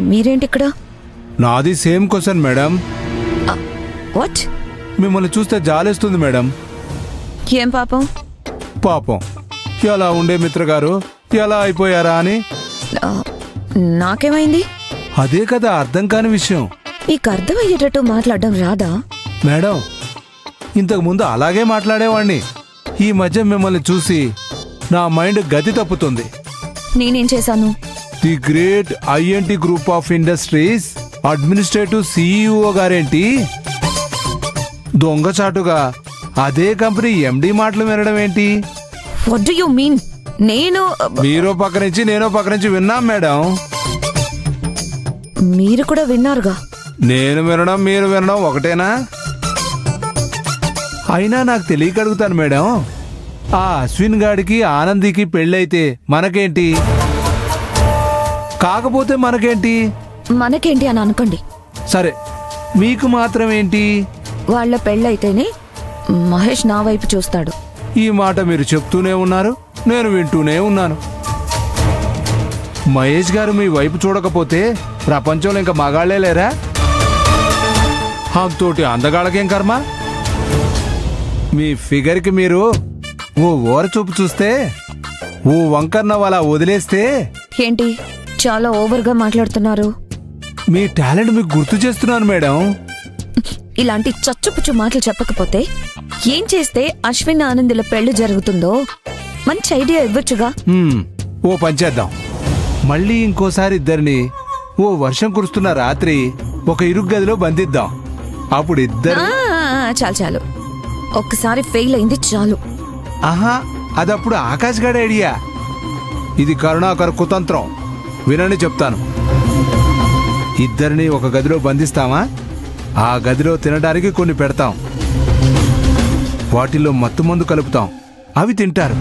మీరేంటి ఇక్కడ? నాది సేమ్ క్వశ్చన్ మేడం. వాట్? మిమ్మల్ని చూస్తే జాలేస్తుంది మేడం. ఏం పాపం? పాపం ఎలా ఉండే మిత్రగారు ఎలా అయిపోయారా అని. నాకేమైంది? అదే కదా అర్థం కాని విషయం. మీకు అర్థమయ్యేటట్టు మాట్లాడడం రాదా? మేడం ఇంతకు ముందు అలాగే మాట్లాడేవాణ్ణి. ఈ మధ్య మిమ్మల్ని చూసి నా మైండ్ గతి తప్పుతుంది. నేనేం చేశాను? The great INT group of industries administrative CEO గారేంటి దొంగచాటుగా అదే కంపెనీ ఎండి మాటలు వినడం ఏంటి? What do you mean? మీరో పక్క నుంచి నేనో పక్క నుంచి విన్నాం మేడం. మీరు కూడా విన్నారుగా. నేను వినడం మీరు వినడం ఒకటేనా? అయినా నాకు తెలియక అడుగుతాను మేడం, ఆ అశ్విన్ గాడికి ఆనందికి పెళ్ళైతే మనకేంటి? కాకపోతే మనకేంటి? మనకేంటి అని అనుకోండి. సరే మీకు మాత్రం ఏంటి? వాళ్ళ పెళ్ళైతేనే మహేష్ నా వైపు చూస్తాడు. ఈ మాట మీరు చెప్తూనే ఉన్నారు, నేను వింటూనే ఉన్నాను. మహేష్ గారు మీ వైపు చూడకపోతే ప్రపంచంలో ఇంకా మగాళ్లే లేరా? తోటి అందగాళ్ళకేం కర్మ? మీ ఫిగర్కి మీరు ఓ ఓర చూపు చూస్తే ఓ వంకర్న అలా వదిలేస్తే ఏంటి చాలా ఓవర్గా మాట్లాడుతున్నారు? మీ టాలెంట్ మీకు గుర్తు చేస్తున్నాను మేడం. ఇలాంటి చచ్చుపుచ్చు మాటలు చెప్పకపోతే ఏం చేస్తే అశ్విన్ ఆనందుల పెళ్లి జరుగుతుందో మంచి ఐడియా ఇవ్వచ్చుగా. ఓ పంచేద్దాం. మళ్ళీ ఇంకోసారి ఇద్దరిని ఓ వర్షం కురుస్తున్న రాత్రి ఒక ఇరుగు గదిలో బంధిద్దాం. అప్పుడు ఇద్దరు చాలు చాలు, ఒక్కసారి ఫెయిల్ అయింది చాలు. ఆహా, అదప్పుడు ఆకాశ్ గాడి ఐడియా. ఇది కరుణాకర్ కుతంత్రం. వినని చెప్తాను. ఇద్దరిని ఒక గదిలో బంధిస్తామా, ఆ గదిలో తినడానికి కొన్ని పెడతాం, వాటిల్లో మత్తుమందు కలుపుతాం, అవి తింటారు.